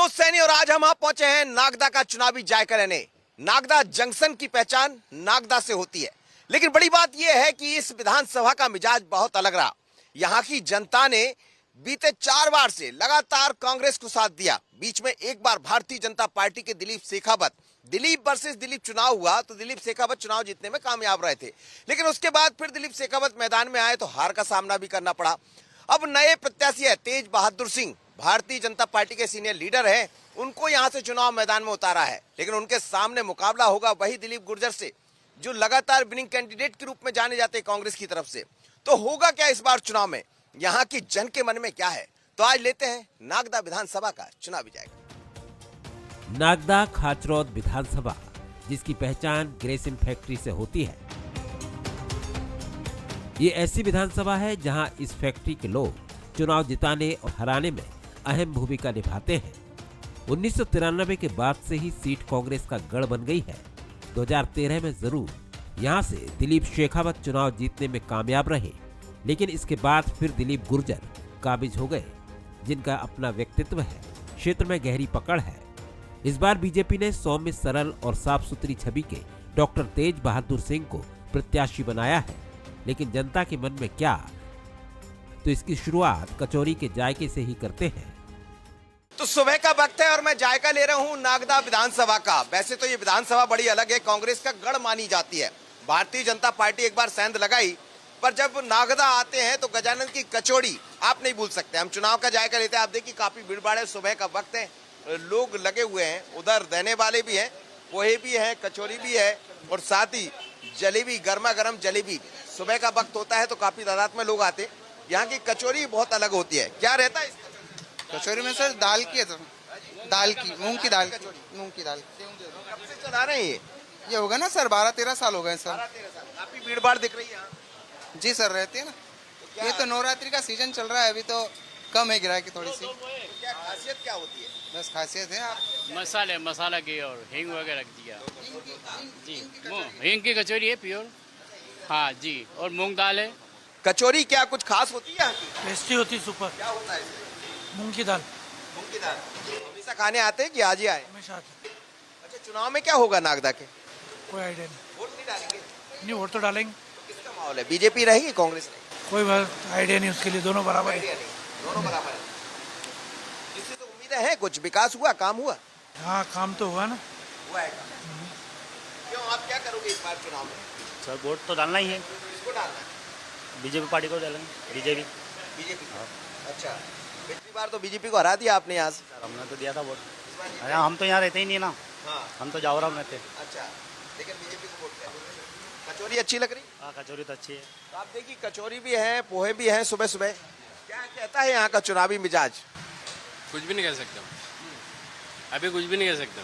विनोद सैनी और आज हम आप पहुंचे हैं नागदा का चुनावी जायका लेने। नागदा जंक्शन की पहचान नागदा से होती है, लेकिन बड़ी बात यह है कि इस विधानसभा का मिजाज बहुत अलग रहा। यहां की जनता ने बीते 4 बार से लगातार कांग्रेस को साथ दिया। बीच में एक बार भारतीय जनता पार्टी के दिलीप वर्सेस दिलीप चुनाव हुआ तो दिलीप शेखावत चुनाव जीतने में कामयाब रहे थे, लेकिन उसके बाद फिर दिलीप शेखावत मैदान में आए तो हार का सामना भी करना पड़ा। अब नए प्रत्याशी है तेज बहादुर सिंह, भारतीय जनता पार्टी के सीनियर लीडर हैं, उनको यहां से चुनाव मैदान में उतारा है, लेकिन उनके सामने मुकाबला होगा वही दिलीप गुर्जर से जो लगातार विनिंग कैंडिडेट के रूप में जाने जाते हैं कांग्रेस की तरफ से। तो होगा क्या इस बार चुनाव में, यहाँ की जन के मन में क्या है, तो आज लेते हैं नागदा विधानसभा का चुनावी जायका। नागदा खाचरौद विधानसभा, जिसकी पहचान ग्रेसिन फैक्ट्री से होती है। ये ऐसी विधानसभा है जहां इस फैक्ट्री के लोग चुनाव जिताने और हराने में अहम भूमिका निभाते हैं। 1993 के बाद से ही सीट कांग्रेस का गढ़ बन गई है। 2013 में जरूर यहां से दिलीप शेखावत चुनाव जीतने में कामयाब रहे, लेकिन इसके बाद फिर दिलीप गुर्जर काबिज हो गए, जिनका अपना व्यक्तित्व है, क्षेत्र में गहरी पकड़ है। इस बार बीजेपी ने सौम्य, सरल और साफ सुथरी छवि के डॉक्टर तेज बहादुर सिंह को प्रत्याशी बनाया है, लेकिन जनता के मन में क्या, तो इसकी शुरुआत कचौरी के जायके से ही करते हैं। तो सुबह का वक्त है और मैं जायका ले रहा हूं नागदा विधानसभा का। वैसे तो ये विधानसभा बड़ी अलग है, कांग्रेस का गढ़ मानी जाती है। भारतीय जनता पार्टी एक बार सेंध लगाई, पर जब नागदा आते हैं तो गजानन की कचौड़ी आप नहीं भूल सकते। हम चुनाव का जायका लेते हैं, आप देखिए काफी भीड़ भाड़ है, सुबह का वक्त है, लोग लगे हुए हैं, उधर देने वाले भी हैं, पोहे भी हैं, कचौरी भी है और साथ ही जलेबी, गर्मा गर्म जलेबी। सुबह का वक्त होता है तो काफी तादाद में लोग आते। यहाँ की कचौरी बहुत अलग होती है। क्या रहता है इस कचौरी में सर? दाल की है सर, दाल की, मूंग की दाल, मूंग की दाल। कब से चला रहे हैं ये होगा ना सर, 12-13 साल हो गए सर। 12-13 साल। काफी भीड़ भाड़ दिख रही है यहाँ। जी सर, रहती है ना। ये तो नवरात्रि का सीजन चल रहा है, अभी तो कम है गिराकी थोड़ी सी। तो क्या खासियत क्या होती है? बस खासियत है आप मसाला की और हींग वगैरह दिया जी। हींग की कचौरी है प्योर, हाँ जी, और मूंग दाल है। कचौरी क्या कुछ खास होती है यहाँ की? टेस्टी होती सुपर। क्या होता है इसमें? मूंग की दाल। मूंग की दाल। हमेशा खाने आते हैं कि आज ही आए? हमेशा आते। अच्छा, चुनाव में क्या होगा नागदा के? कोई आइडिया नहीं। वोट नहीं डालेंगे? नहीं, वोट तो डालेंगे। किसका माहौल है, बीजेपी रहेगी कांग्रेस रहेगी? कोई आइडिया नहीं उसके लिए, दोनों बराबर है। दोनों बराबर है। इससे तो उम्मीदें हैं, कुछ विकास हुआ, काम हुआ? हाँ, काम तो हुआ ना। हुआ है काम। क्यों, आप क्या करोगे इस बार चुनाव में? सर वोट तो डालना ही है, किसको डालना है? बीजेपी पार्टी को डालेंगे। बीजेपी। अच्छा, पिछली बार तो बीजेपी को हरा दिया आपने यहाँ से। हमने तो दिया था वोट। इस बार अरे हम तो यहाँ रहते ही नहीं ना, हाँ, हम तो जावरा में रहते। अच्छा, लेकिन बीजेपी को वोट किया। कचौरी अच्छी लग रही? हाँ, कचौरी तो अच्छी है। तो आप देखिए कचौरी भी है, पोहे भी हैं सुबह सुबह। क्या कहता है यहाँ का चुनावी मिजाज? कुछ भी नहीं कह सकते, अभी कुछ भी नहीं कह सकते।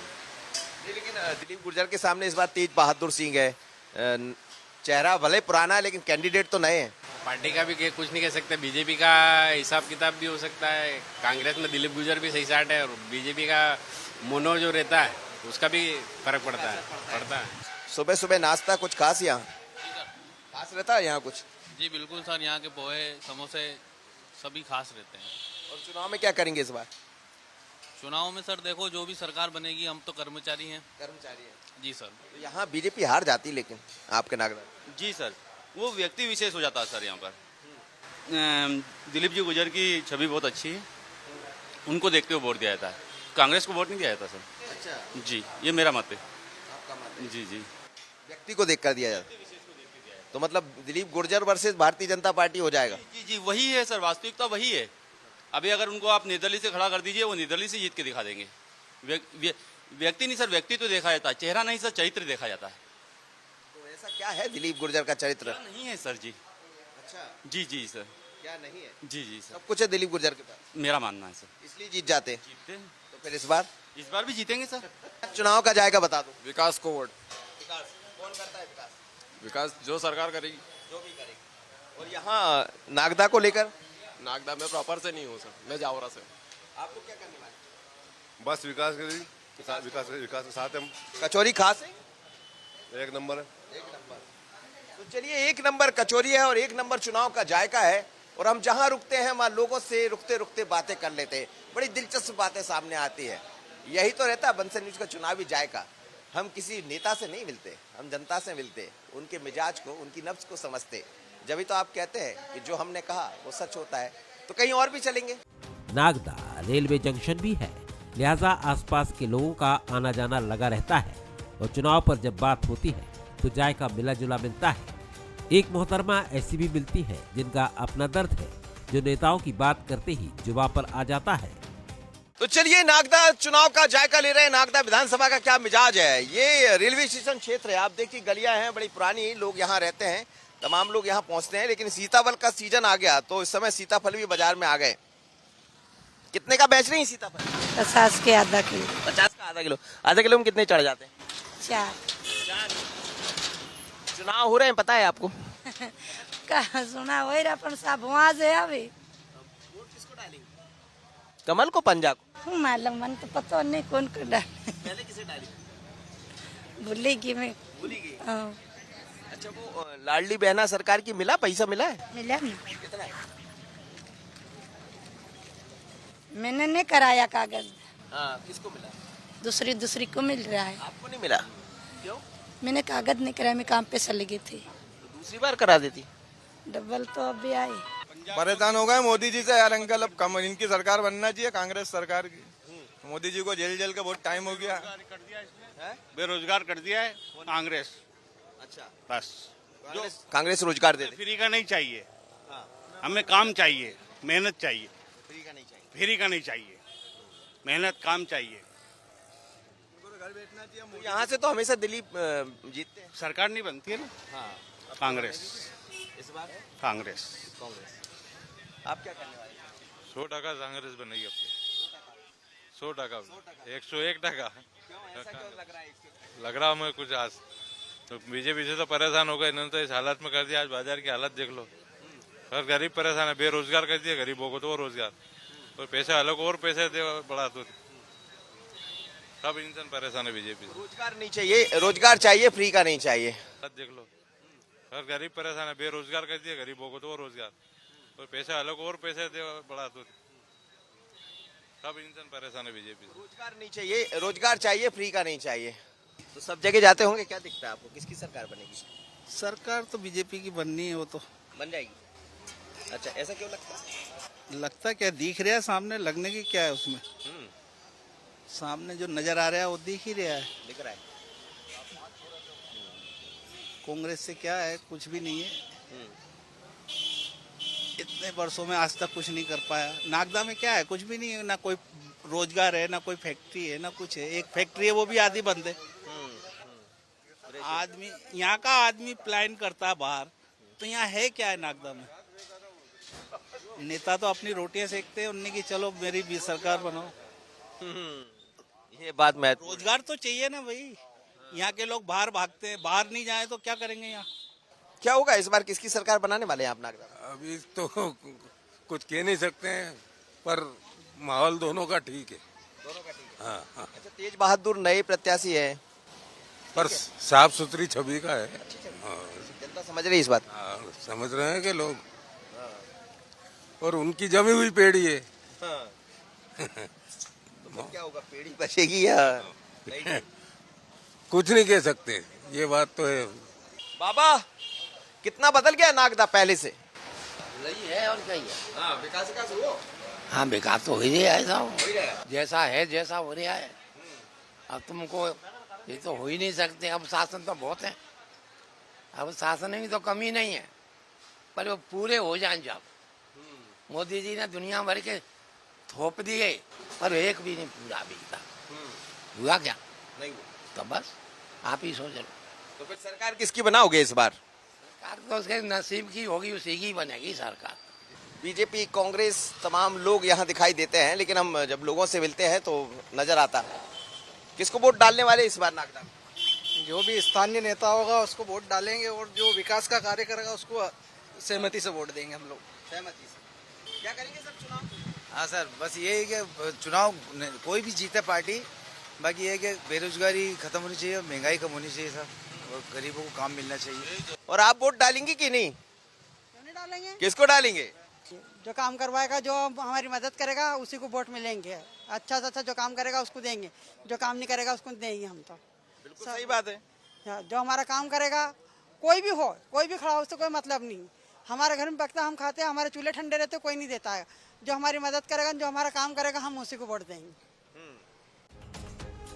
लेकिन दिलीप गुर्जर के सामने इस बार तेज बहादुर सिंह है। चेहरा भले पुराना है लेकिन कैंडिडेट तो नए हैं। पार्टी का भी कुछ नहीं कह सकते, बीजेपी का हिसाब किताब भी हो सकता है। कांग्रेस में दिलीप गुर्जर भी सही साठ है और बीजेपी का मोनो जो रहता है उसका भी फर्क पड़ता है। सुबह सुबह नाश्ता कुछ खास यहाँ खास रहता है यहाँ कुछ? जी बिल्कुल सर, यहाँ के पोहे, समोसे सभी खास रहते हैं। और चुनाव में क्या करेंगे इस बार? चुनाव में सर देखो, जो भी सरकार बनेगी, हम तो कर्मचारी हैं। कर्मचारी है जी सर। तो यहाँ बीजेपी हार जाती, लेकिन आपके नागदा। जी सर, वो व्यक्ति विशेष हो जाता है सर। यहाँ पर दिलीप जी गुर्जर की छवि बहुत अच्छी है, उनको देखते हुए वोट दिया जाता है, कांग्रेस को वोट नहीं दिया जाता सर। अच्छा, जी, ये मेरा मत है। आपका मत है? जी जी, व्यक्ति को देख कर दिया जाता है। तो मतलब दिलीप गुर्जर वर्सेस भारतीय जनता पार्टी हो जाएगा? जी जी, वही है सर, वास्तविकता वही है। अभी अगर उनको आप निर्दलीय से खड़ा कर दीजिए, वो निर्दलीय से जीत के दिखा देंगे। व्यक्ति नहीं सर, व्यक्ति तो देखा जाता है, चेहरा नहीं सर, चरित्र देखा जाता है। तो ऐसा क्या है दिलीप गुर्जर का चरित्र? क्या नहीं है सर जी। अच्छा, जी जी सर, क्या नहीं है? जी जी सर, सब कुछ है दिलीप गुर्जर के पास, मेरा मानना है सर। इसलिए जीत जाते हैं। जीतते हैं, तो फिर इस बार भी जीतेंगे सर। चुनाव का जायका बता दो। विकास को वोट। विकास कौन करता है? विकास जो सरकार करेगी। जो भी करेगी। और यहाँ नागदा को लेकर? नागदा में प्रॉपर से नहीं हूँ सर, मैं जावरा से। आप लोग क्या करने वाले? बस विकास के साथ हम। कचौरी खास है? एक नंबर है। एक नंबर। तो चलिए, एक नंबर कचौरी है और एक नंबर चुनाव का जायका है। और हम जहां रुकते हैं वहां लोगों से रुकते रुकते बातें कर लेते हैं। बड़ी दिलचस्प बातें सामने आती है। यही तो रहता है बंसल न्यूज का चुनावी जायका। हम किसी नेता से नहीं मिलते, हम जनता से मिलते, उनके मिजाज को, उनकी नब्ज को समझते। जब तो आप कहते हैं कि जो हमने कहा वो सच होता है। तो कहीं और भी चलेंगे। नागदा रेलवे जंक्शन भी है, लिहाजा आसपास के लोगों का आना जाना लगा रहता है और चुनाव पर जब बात होती है तो जायका मिला जुला मिलता है। एक मोहतरमा ऐसी भी मिलती है जिनका अपना दर्द है, जो नेताओं की बात करते ही जुबान पर आ जाता है। तो चलिए नागदा चुनाव का जायका ले रहे हैं। नागदा विधानसभा का क्या मिजाज है। ये रेलवे स्टेशन क्षेत्र है। आप देखिए गलियां हैं बड़ी पुरानी, लोग यहाँ रहते हैं, तमाम लोग यहाँ पहुंचते हैं। लेकिन सीताफल का सीजन आ गया तो इस समय सीताफल भी बाजार में आ गए। कितने का बेच रही हैं सीताफल? 50 के आधा किलो। 50 का आधा किलो। आधा किलो में कितने चढ़ जाते हैं? 4। चुनाव हो रहे हैं, पता है आपको? का सुना वही अपन साहब वहाँ से आवे। वोट किसको डालेंगे? कमल को, पंजा को? मालूम मन तो पता नहीं कौन को डाले। पहले किसे डाली? भूलेगी मैं। भूली गई। हाँ। अच्छा वो लाडली बहना सरकार की मिला, पैसा मिला है? मिला नहीं। कितना है? मैंने नहीं कराया कागज। हाँ, किसको मिला? दूसरी को मिल रहा है। आपको नहीं मिला? क्यों? मैंने कागज नहीं कराया, मैं काम पे चली गई थी। तो दूसरी बार करा देती। डबल तो अभी आई। परेशान हो गए मोदी जी से यार अंकल। अब कम इनकी सरकार बनना चाहिए, कांग्रेस सरकार की। मोदी जी को जेल के बहुत टाइम हो गया। बेरोजगार कर दिया है कांग्रेस। अच्छा, बस कांग्रेस रोजगार दे दे। फ्री का नहीं चाहिए, हमें काम चाहिए, मेहनत चाहिए। फ्री का नहीं चाहिए। फ्री का नहीं चाहिए, मेहनत काम चाहिए। तो यहाँ से तो हमेशा दिलीप जीतते हैं। सरकार नहीं बनती है ना। हाँ, कांग्रेस। इस बार कांग्रेस। आप क्या करने वाले? 100% कांग्रेस बनेगी अब 100%, 101%। ऐसा क्यों लग रहा है? लग रहा हमें कुछ आज तो बीजेपी से तो परेशान हो गए, इन्होंने तो इस हालत में कर दिया। आज बाजार की हालत देख लो, हर गरीब परेशान है। बेरोजगार कर दिया गरीबों को, तो रोजगार और पैसे अलग और पैसे दे बढ़ा दो, सब इंसान परेशान है बीजेपी से। रोजगार नहीं चाहिए, रोजगार चाहिए, फ्री का नहीं चाहिए। देख लो, हर गरीब परेशान है। बेरोजगार कर दिया गरीबों को, तो रोजगार और पैसे अलग और पैसे दे बढ़ा दो, सब इंसान परेशान है बीजेपी से। रोजगार नहीं चाहिए, रोजगार चाहिए, फ्री का नहीं चाहिए। तो सब जगह जाते होंगे, क्या दिखता है आपको? किसकी सरकार बनेगी? सरकार तो बीजेपी की बननी है, वो तो बन जाएगी। अच्छा, ऐसा क्यों लगता है? लगता क्या दिख रहा है सामने, लगने की क्या है उसमें? सामने जो नजर आ रहा है वो दिख ही रहा है। दिख रहा है। कांग्रेस से क्या है, कुछ भी नहीं है। इतने वर्षों में आज तक कुछ नहीं कर पाया। नागदा में क्या है, कुछ भी नहीं है। ना कोई रोजगार है, ना कोई फैक्ट्री है, ना कुछ है। एक फैक्ट्री है, वो भी आधी बंद है। आदमी यहाँ का आदमी प्लान करता है बाहर, तो यहाँ है क्या है नागदा में? नेता तो अपनी रोटियां सेकते हैं, उन्हें की चलो मेरी भी सरकार बनाओ। ये बात मैं रोजगार तो चाहिए ना भाई। यहाँ के लोग बाहर भागते हैं, बाहर नहीं जाए तो क्या करेंगे यहाँ? क्या होगा इस बार, किसकी सरकार बनाने वाले हैं आप नागदा? अभी तो कुछ कह नहीं सकते हैं, पर माहौल दोनों का ठीक है। दोनों का ठीक है। हाँ हाँ, अच्छा, तेज बहादुर नए प्रत्याशी है, पर साफ सुथरी छवि का है। हाँ, जनता समझ रही है इस बात? हाँ, समझ रहे हैं कि लोग, और उनकी जमी हुई पेड़ी है। तो क्या होगा, पेड़ी बचेगी या नहीं? कुछ नहीं कह सकते, ये बात तो है। बाबा, कितना बदल गया नागदा पहले से? नहीं है और क्या ही है। हाँ, विकास हुआ। हाँ, विकास तो हो ही रहा है साहब, जैसा है जैसा हो रहा है। अब तुमको ये तो हो ही नहीं सकते। अब शासन तो बहुत है, अब शासन में तो कमी नहीं है, पर वो पूरे हो जाए। जब मोदी जी ने दुनिया भर के थोप दिए, पर एक भी नहीं पूरा बीता। हुआ क्या? नहीं। तो बस आप ही सोच लो। तो फिर सरकार किसकी बनाओगे इस बार? सरकार तो उसके नसीब की होगी, उसी की बनेगी सरकार। बीजेपी, कांग्रेस, तमाम लोग यहाँ दिखाई देते हैं, लेकिन हम जब लोगों से मिलते हैं तो नजर आता है। किसको वोट डालने वाले इस बार नागदा? जो भी स्थानीय नेता होगा उसको वोट डालेंगे, और जो विकास का कार्य करेगा उसको सहमति से वोट देंगे हम लोग। सहमति से। क्या करेंगे सर चुनाव? हाँ सर, बस ये है कि चुनाव कोई भी जीते पार्टी, बाकी ये है कि बेरोजगारी खत्म होनी चाहिए, महंगाई कम होनी चाहिए सर, और गरीबों को काम मिलना चाहिए। और आप वोट डालेंगे कि नहीं? क्यों नहीं डालेंगे? किसको डालेंगे? जो काम करवाएगा, जो हमारी मदद करेगा उसी को वोट मिलेंगे। अच्छा से अच्छा जो काम करेगा उसको देंगे, जो काम नहीं करेगा उसको देंगे हम तो। बिल्कुल सही बात है। जो हमारा काम करेगा, कोई भी हो, कोई भी खड़ा हो, उससे कोई मतलब नहीं। हमारे घर में पकता हम खाते हैं, हमारे चूल्हे ठंडे रहते, कोई नहीं देता है। जो हमारी मदद करेगा, जो हमारा काम करेगा, हम उसी को वोट देंगे।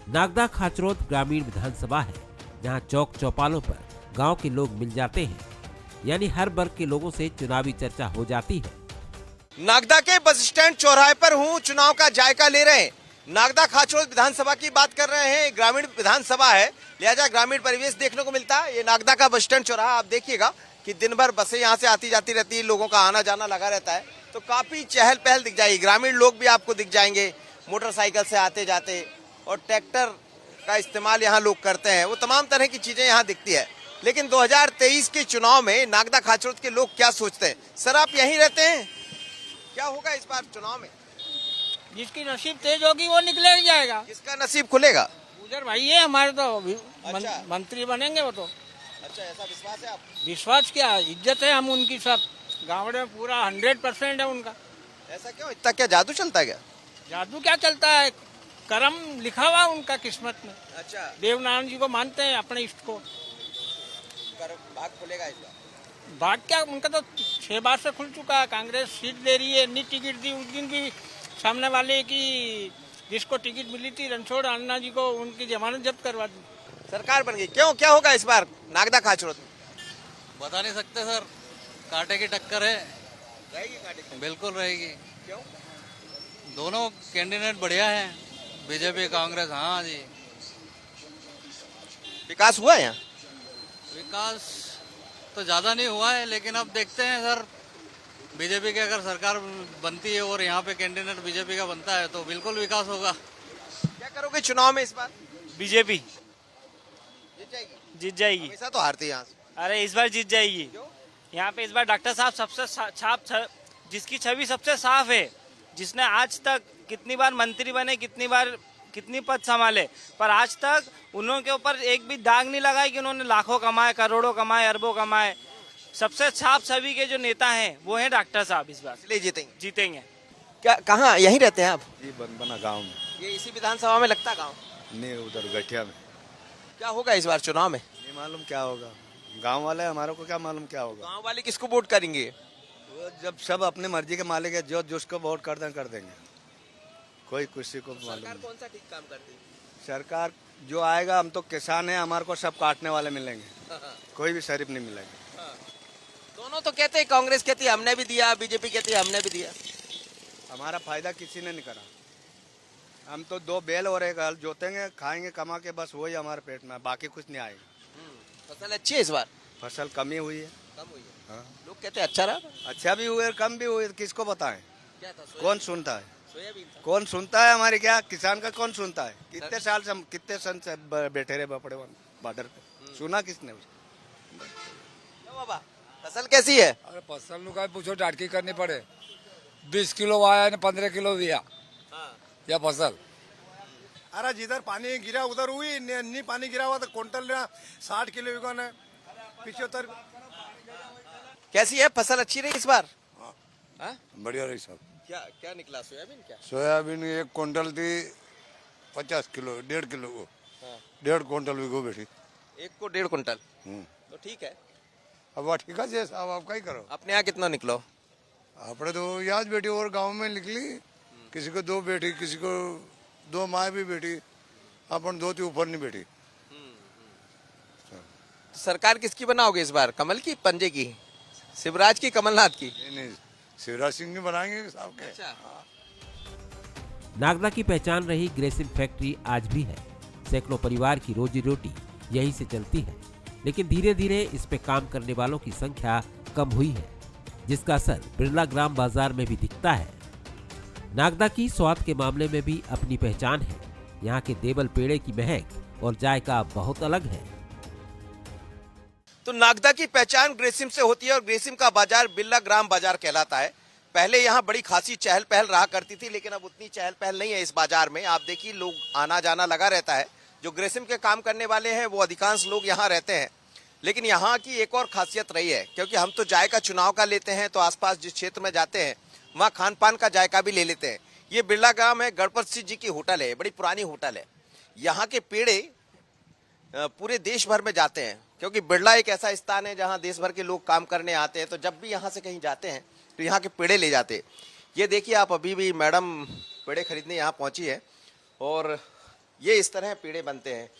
नागदा खाचरोद ग्रामीण विधानसभा है, जहां चौक चौपालों पर गांव के लोग मिल जाते हैं, यानी हर वर्ग के लोगों से चुनावी चर्चा हो जाती है। नागदा के बस स्टैंड चौराहे पर हूँ, चुनाव का जायका ले रहे हैं। नागदा खाचरोद विधानसभा की बात कर रहे हैं, ग्रामीण विधानसभा है, लिहाजा ग्रामीण परिवेश देखने को मिलता है। ये नागदा का बस स्टैंड चौराहा आप देखिएगा कि दिन भर बसें यहाँ से आती जाती रहती है, लोगों का आना जाना लगा रहता है, तो काफी चहल पहल दिख जाएगी। ग्रामीण लोग भी आपको दिख जाएंगे मोटरसाइकिल से आते जाते, और ट्रैक्टर का इस्तेमाल यहाँ लोग करते हैं। वो तमाम तरह की चीजें यहाँ दिखती है। लेकिन 2023 के चुनाव में नागदा खाचरोद के लोग क्या सोचते हैं? सर आप यहीं रहते हैं, क्या होगा इस बार चुनाव में? जिसकी नसीब तेज होगी वो निकले ही जाएगा। किसका नसीब खुलेगा? गुजर भाई है हमारे तो अच्छा। मंत्री बनेंगे वो तो। अच्छा, ऐसा विश्वास है आप? विश्वास क्या, इज्जत है हम उनकी, सब गाँव में पूरा 100% है उनका। ऐसा क्यों? इतना क्या जादू चलता है क्या? जादू क्या चलता है, कर्म लिखा हुआ उनका किस्मत में। अच्छा, देवनारायण जी को मानते हैं अपने इष्ट को। भाग खुलेगा इस बार? भाग क्या, उनका तो 6 बार से खुल चुका है। कांग्रेस सीट दे रही है, इतनी टिकट दी उस दिन भी सामने वाले की, जिसको टिकट मिली थी रणछोड़ अन्ना जी को, उनकी जमानत जब्त करवा दी। सरकार बन गई, क्यों? क्या होगा इस बार नागदा खाचरोद में? बता नहीं सकते सर, कांटे की टक्कर है। रहेगी कांटे की? बिल्कुल रहेगी। क्यों? दोनों कैंडिडेट बढ़िया हैं, बीजेपी कांग्रेस। हाँ जी, विकास हुआ है यहाँ? विकास तो ज्यादा नहीं हुआ है, लेकिन अब देखते हैं सर, बीजेपी की अगर सरकार बनती है और यहाँ पे कैंडिडेट बीजेपी का बनता है तो बिल्कुल विकास होगा। क्या करोगे चुनाव में इस बार? बीजेपी जीत जाएगी? जीत जाएगी। हमेशा तो हारती है यहाँ से। अरे इस बार जीत जाएगी। यहाँ पे इस बार डॉक्टर साहब सबसे जिसकी छवि सबसे साफ है, जिसने आज तक कितनी बार मंत्री बने, कितनी पद संभाले, पर आज तक उन्होंने के ऊपर एक भी दाग नहीं लगाया कि उन्होंने लाखों कमाए, करोड़ों कमाए, अरबों कमाए। सबसे साफ छवि के जो नेता हैं वो हैं डॉक्टर साहब। इस बार इसलिए जीतेंगे। क्या, कहाँ यहीं रहते हैं आप? जी बना गाँव में। ये इसी विधानसभा में लगता गाँव? नहीं, उधर गठिया में। क्या होगा इस बार चुनाव में? नहीं मालूम क्या होगा, गांव वाले हमारे को क्या मालूम क्या होगा। गांव वाले किसको वोट करेंगे? वो जब सब अपने मर्जी के मालिक है, जो जिसको वोट कर देंगे, कोई किसी को मालूम सरकार नहीं। कौन सा ठीक काम करती है? सरकार जो आएगा, हम तो किसान हैं, हमारे को सब काटने वाले मिलेंगे, कोई भी शरीफ नहीं मिलेगा। दोनों तो कहते हैं, कांग्रेस कहती है हमने भी दिया, बीजेपी कहती है हमने भी दिया। हमारा फायदा किसी ने नहीं करा। हम तो 2 बैल और 1 हल जोतेंगे, खाएंगे कमा के, बस वही हमारे पेट में, बाकी कुछ नहीं आएगा। फसल अच्छी है इस बार? फसल कमी हुई है। कम हुई है? हाँ। लोग कहते हैं अच्छा रहा। अच्छा भी हुए, कम भी हुए, किसको बताएं? क्या था? कौन सुनता है? सोयाबीन था। कौन सुनता है? हमारे क्या किसान का कौन सुनता है? कितने साल से हम, कितने सन से बैठे रहे बपड़े बॉर्डर पे, सुना किसने? क्यों बाबा, फसल कैसी है? अरे फसल नु का पूछो, डाटकी करनी पड़े। 20 किलो आया ने 15 किलो दिया या फसल। अरे जिधर पानी गिरा उधर हुई, नहीं पानी गिरा हुआ तो क्विंटल 60 किलो बिका है, 75। कैसी है फसल? अच्छी रही इस बार? बढ़िया रही सब। क्या क्या निकला? सोयाबीन? क्या सोयाबीन 1 क्विंटल थी 50 किलो, 1.5 किलो को 1.5 क्विंटल भी गो बैठी। 1 को 1.5 क्विंटल तो ठीक है। अब ठीक है जैसा, अब आप क्या करो। अपने यहाँ कितना निकलो? अपने तो याद बेटी और गांव में निकली, किसी को 2 बेटी, किसी को 2 माँ भी बेटी, अपन 2 थी ऊपर नहीं बेटी। सरकार किसकी बनाओगे इस बार? कमल की, पंजे की, शिवराज की, कमलनाथ की? नहीं, शिवराज सिंह ने बनाएंगे साहब के। अच्छा। नागदा की पहचान रही ग्रेसिम फैक्ट्री आज भी है। सैकड़ों परिवार की रोजी रोटी यहीं से चलती है, लेकिन धीरे धीरे इस पे काम करने वालों की संख्या कम हुई है, जिसका असर बिरला ग्राम बाजार में भी दिखता है। नागदा की स्वाद के मामले में भी अपनी पहचान है। यहाँ के देवल पेड़े की महक और जायका बहुत अलग है। तो नागदा की पहचान ग्रेसिम से होती है, और ग्रेसिम का बाजार बिरला ग्राम बाजार कहलाता है। पहले यहाँ बड़ी खासी चहल पहल रहा करती थी, लेकिन अब उतनी चहल पहल नहीं है इस बाजार में। आप देखिए, लोग आना जाना लगा रहता है। जो ग्रेसिम के काम करने वाले हैं वो अधिकांश लोग यहाँ रहते हैं। लेकिन यहाँ की एक और खासियत रही है, क्योंकि हम तो जायका चुनाव का लेते हैं तो आसपास जिस क्षेत्र में जाते हैं वहाँ खान पान का जायका भी ले लेते हैं। ये बिरला ग्राम है, गणपत सिंह जी की होटल है, बड़ी पुरानी होटल है। यहाँ के पेड़े पूरे देश भर में जाते हैं, क्योंकि बिरला एक ऐसा स्थान है जहाँ देश भर के लोग काम करने आते हैं। तो जब भी यहाँ से कहीं जाते हैं तो यहाँ के पेड़े ले जाते हैं। ये देखिए आप, अभी भी मैडम पेड़े खरीदने यहाँ पहुँची है और ये इस तरह पेड़े बनते हैं।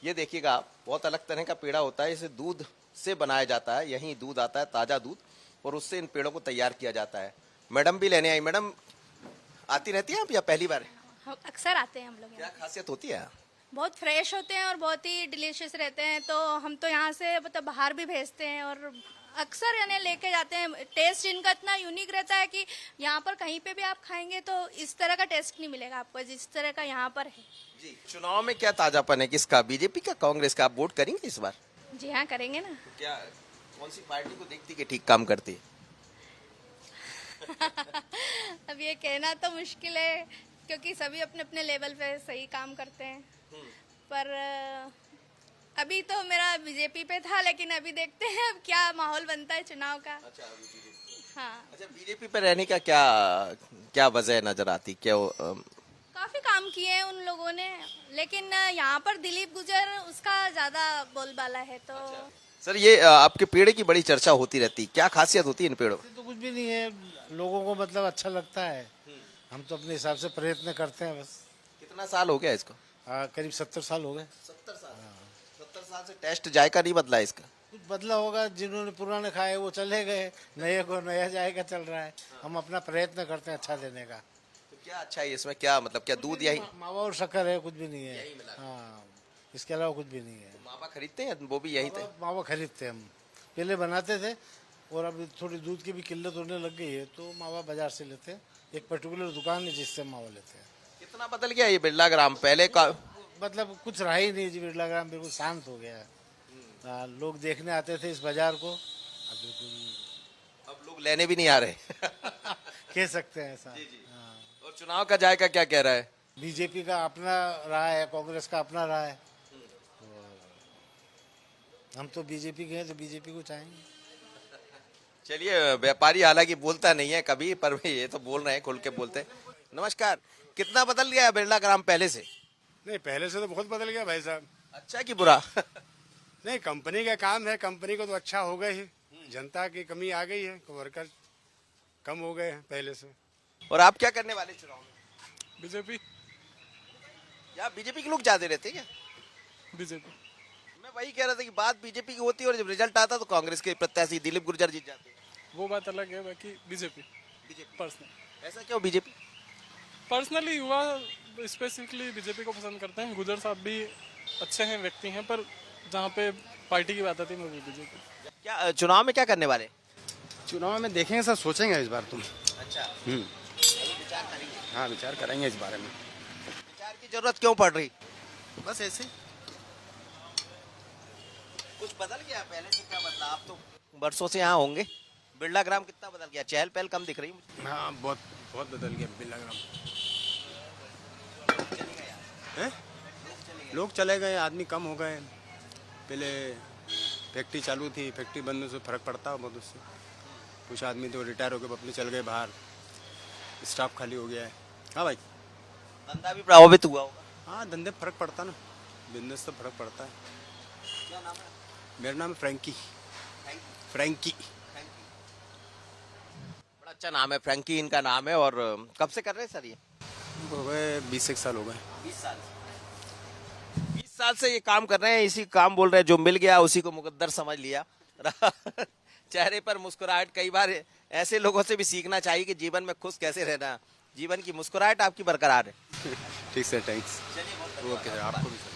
ये देखिएगा आप, बहुत अलग तरह का पेड़ा होता है। इसे दूध से बनाया जाता है, यहीं दूध आता है, ताज़ा दूध, और उससे इन पेड़ों को तैयार किया जाता है। मैडम भी लेने आई। मैडम आती रहती हैं आप या पहली बार? हम अक्सर आते हैं हम लोग। क्या खासियत होती है? बहुत फ्रेश होते हैं और बहुत ही डिलीशियस रहते हैं। तो हम तो यहाँ से मतलब बाहर भी भेजते हैं और अक्सर यानी लेके जाते हैं। टेस्ट इनका इतना यूनिक रहता है कि यहाँ पर कहीं पे भी आप खाएंगे तो इस तरह का टेस्ट नहीं मिलेगा आपको जिस तरह का यहाँ पर है। जी, चुनाव में क्या ताजापन है? किसका, बीजेपी का, कांग्रेस का? आप वोट करेंगे इस बार? जी हाँ, करेंगे ना। क्या कौन सी पार्टी को देखती कि ठीक काम करती है? अब ये कहना तो मुश्किल है, क्योंकि सभी अपने अपने लेवल पे सही काम करते हैं। पर अभी तो मेरा बीजेपी पे था, लेकिन अभी देखते हैं अब क्या माहौल बनता है चुनाव का। अच्छा, अभी बीजेपी। हाँ। अच्छा, बीजेपी पे रहने का क्या वजह नजर आती? क्या काफी काम किए हैं उन लोगों ने, लेकिन यहाँ पर दिलीप गुजर उसका ज्यादा बोलबाला है। तो सर, ये आपके पेड़ की बड़ी चर्चा होती रहती, क्या खासियत होती है इन पेड़ों? तो कुछ भी नहीं है, लोगों को मतलब अच्छा लगता है। हम तो अपने हिसाब से प्रयत्न करते हैं बस। कितना साल हो गया इसको? करीब 70 साल हो गए। 70 साल? 70 साल से टेस्ट जायका नहीं बदला इसका? कुछ बदला होगा, जिन्होंने पुराने खाए वो चले गए, नए को नया जायका चल रहा है। हम अपना प्रयत्न करते हैं अच्छा देने का। तो क्या अच्छा है इसमें? क्या मतलब, क्या दूध यही मावा और शक्कर है, कुछ भी नहीं है। हाँ, इसके अलावा कुछ भी नहीं है। मावा खरीदते हैं वो भी यही थे? मावा खरीदते हैं हम, पहले बनाते थे और अब थोड़ी दूध की भी किल्लत होने लग गई है तो मावा बाजार से लेते हैं। एक पर्टिकुलर दुकान है जिससे मावा लेते हैं। कितना बदल गया ये बिरला ग्राम पहले का? मतलब कुछ रहा ही नहीं जी, बिरला ग्राम बिल्कुल शांत हो गया है। लोग देखने आते थे इस बाजार को, अब बिल्कुल अब लोग लेने भी नहीं आ रहे। कह सकते हैं ऐसा। हाँ। और चुनाव का जायका क्या कह रहा है? बीजेपी का अपना रहा है, कांग्रेस का अपना रहा है। हम तो बीजेपी के हैं तो बीजेपी को चाहेंगे। चलिए, व्यापारी हालांकि बोलता नहीं है कभी, पर ये तो बोल रहे हैं, खुल के बोलते हैं। नमस्कार, कितना बदल गया है बिरला ग्राम पहले से? नहीं, पहले से तो बहुत बदल गया भाई साहब। अच्छा कि बुरा? नहीं, कंपनी का काम है, कंपनी को तो अच्छा हो गए ही। जनता की कमी आ गई है, वर्कर कम हो गए हैं पहले से। और आप क्या करने वाले चुनाव में? बीजेपी। या बीजेपी के लोग ज्यादा रहते हैं क्या? बीजेपी। मैं वही कह रहा था कि बात बीजेपी की होती है और जब रिजल्ट आता तो कांग्रेस के प्रत्याशी दिलीप गुर्जर जीत जाते हैं। वो बात अलग है, बाकी बीजेपी पर्सनल। ऐसा क्यों बीजेपी? पर्सनली युवा स्पेसिफिकली बीजेपी को पसंद करते हैं। गुजर साहब भी अच्छे हैं, व्यक्ति हैं, पर जहाँ पे पार्टी की बात आती है वो बीजेपी। क्या चुनाव में क्या करने वाले? चुनाव में देखेंगे सर, सोचेंगे इस बार तुम। अच्छा, विचार करेंगे। हाँ, विचार करेंगे इस बारे में। विचार की जरूरत क्यों पड़ रही? बस ऐसे कुछ बदल गया पहले से? क्या बदला? आप तो बरसों से यहाँ होंगे। बिरला ग्राम कितना बदल गया? चहल पहल कम दिख रही है मुझे। हाँ, बहुत बहुत बदल गया बिरला ग्राम। लोग चले गए, आदमी कम हो गए। पहले फैक्ट्री चालू थी, फैक्ट्री बंद होने से फर्क पड़ता है बहुत उससे। कुछ आदमी तो रिटायर होकर अपने चल गए बाहर, स्टाफ खाली हो गया है। हाँ भाई, धंधा भी प्रभावित हुआ होगा। हाँ, धंधे फर्क पड़ता ना, बिजनेस तो फर्क पड़ता है। क्या नाम है? मेरा नाम है फ्रैंकी। फ्रैंकी बड़ा अच्छा नाम है, फ्रैंकी इनका नाम है। और कब से कर रहे हैं सर ये? हो गए 20 साल हो गए। 20 साल 20 साल से ये काम कर रहे हैं। इसी काम बोल रहे हैं, जो मिल गया उसी को मुकद्दर समझ लिया। चेहरे पर मुस्कुराहट। कई बार ऐसे लोगों से भी सीखना चाहिए कि जीवन में खुश कैसे रहना। जीवन की मुस्कुराहट आपकी बरकरार है। ठीक सर, थैंक्स। ओके सर, आपको भी सर।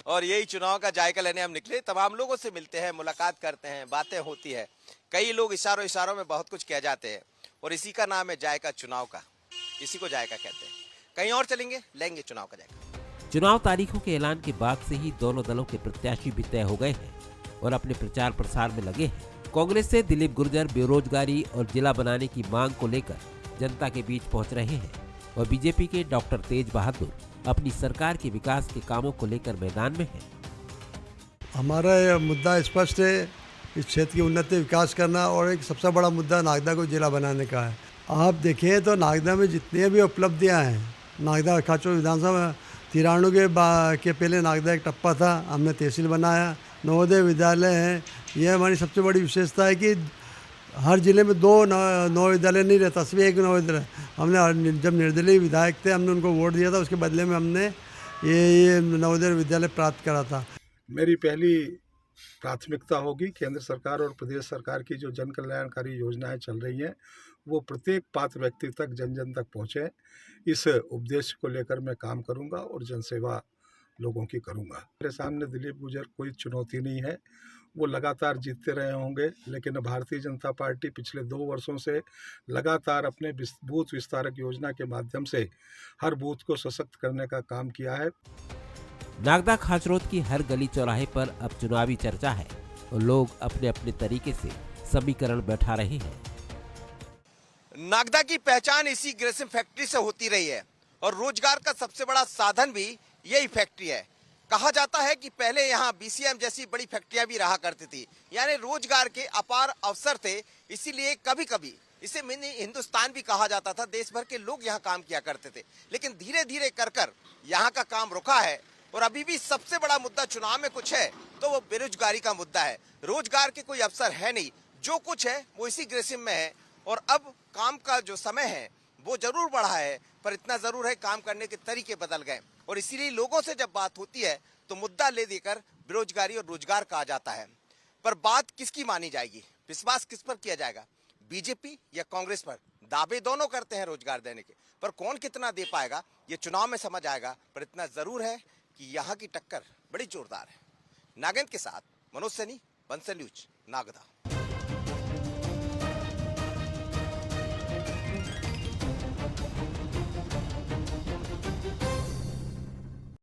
और यही चुनाव का जायका लेने हम निकले। तमाम लोगों से मिलते हैं, मुलाकात करते हैं, बातें होती है। कई लोग इशारों इशारों में बहुत कुछ कह जाते हैं और इसी का नाम है जायका चुनाव का। इसी को जायका कहते हैं। कहीं और चलेंगे, लेंगे चुनाव का जायका। चुनाव तारीखों के ऐलान के बाद से ही दोनों दलों के प्रत्याशी भी तय हो गए हैं और अपने प्रचार प्रसार में लगे हैं। कांग्रेस से दिलीप गुर्जर बेरोजगारी और जिला बनाने की मांग को लेकर जनता के बीच पहुंच रहे हैं और बीजेपी के डॉक्टर तेज बहादुर अपनी सरकार के विकास के कामों को लेकर मैदान में हैं। हमारा यह मुद्दा स्पष्ट है इस क्षेत्र की उन्नति विकास करना और एक सबसे बड़ा मुद्दा नागदा को जिला बनाने का है। आप देखें तो नागदा में जितनी भी उपलब्धियां हैं, नागदा खाचो विधानसभा 93 के पहले नागदा एक टप्पा था, हमने तहसील बनाया, नवोदय विद्यालय है। यह हमारी सबसे बड़ी विशेषता है कि हर जिले में 2 नवोदय नहीं रहता, सिर्फ एक नवोदय। हमने जब निर्दलीय विधायक थे, हमने उनको वोट दिया था, उसके बदले में हमने ये नवोदय विद्यालय प्राप्त करा था। मेरी पहली प्राथमिकता होगी केंद्र सरकार और प्रदेश सरकार की जो जन कल्याणकारी योजनाएं चल रही हैं वो प्रत्येक पात्र व्यक्ति तक, जन जन तक पहुँचे। इस उद्देश्य को लेकर मैं काम करूंगा और जनसेवा लोगों की करूंगा। मेरे सामने दिलीप गुजर कोई चुनौती नहीं है, वो लगातार जीतते रहे होंगे, लेकिन भारतीय जनता पार्टी पिछले 2 वर्षों से लगातार अपने बूथ विस्तारक योजना के माध्यम से हर बूथ को सशक्त करने का काम किया है। नागदा खाचरोद की हर गली चौराहे पर अब चुनावी चर्चा है और लोग अपने अपने तरीके से समीकरण बैठा रहे हैं। नागदा की पहचान इसी ग्रेसिम फैक्ट्री से होती रही है और रोजगार का सबसे बड़ा साधन भी यही फैक्ट्री है। कहा जाता है कि पहले यहाँ बीसीएम जैसी बड़ी फैक्ट्रियां भी रहा करती थी, यानी रोजगार के अपार अवसर थे। इसीलिए कभी कभी इसे मिनी हिंदुस्तान भी कहा जाता था, देश भर के लोग यहाँ काम किया करते थे। लेकिन धीरे धीरे कर यहाँ का काम रुका है और अभी भी सबसे बड़ा मुद्दा चुनाव में कुछ है तो वो बेरोजगारी का मुद्दा है। रोजगार के कोई अवसर है नहीं, जो कुछ है वो इसी ग्रेसिम में है। और अब काम का जो समय है वो जरूर बढ़ा है, पर इतना जरूर है काम करने के तरीके बदल गए और इसीलिए लोगों से जब बात होती है तो मुद्दा ले देकर बेरोजगारी और रोजगार कहा जाता है। पर बात किसकी मानी जाएगी, विश्वास किस पर किया जाएगा, बीजेपी या कांग्रेस पर? दावे दोनों करते हैं रोजगार देने के, पर कौन कितना दे पाएगा ये चुनाव में समझ आएगा। पर इतना जरूर है कि यहाँ की टक्कर बड़ी जोरदार है। नागेंद्र के साथ मनोज सैनी, बंसल न्यूज, नागदा।